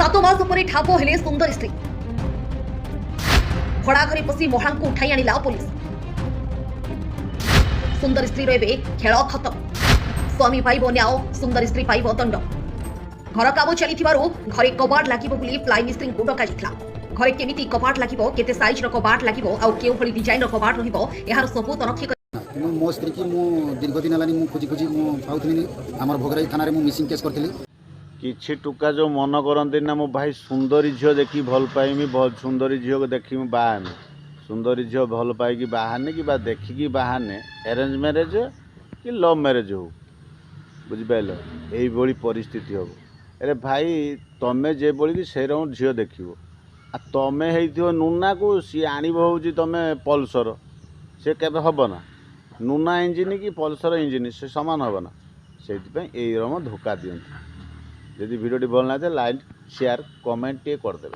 7 मास पर ठाप हेले सुंदर स्त्री भड़ा घरे पशि महिला को उठाई आनिला पुलिस। सुंदर स्त्री रे खेल खत्म, स्वामी पाइब न्याय, सुंदर स्त्री पाइब दंड। घर काम चली घरे कबाड़ लगे बोली प्लाई मिस्त्री को डक घरे केमिति कबाड़ लगे, केते साइज रो कबाड़ लगे आउ केउ भली डिजाइन रो कबाड़ रहिबो एहार सब तनखी मो स्त्री की दीर्घ दिन है खोजी खोजी पाऊली आम भोगराई थाना मिसिंग केस करी किछि टुका जो मन करती ना मो भाई सुंदरी झील देखी भल पाइमी, सुंदरी झील को देखी बाहाने, सुंदरी झील भल पाई बाहाने कि देखिकी बाहाने अरेंज मैरेज कि लव मैरेज हो बुझिपाल यही परिस्थिति हम। अरे भाई तमें जे बोली से रकम झील देख आ तमें हो नुना को सी आणव हूँ तुम पल्सर से केबे हम ना नुना इंजिन कि पल्सर इंजिन से सामान हम ना से रकम धोखा दिखती। यदि वीडियो भल लगे लाइक शेयर कमेंट करदे।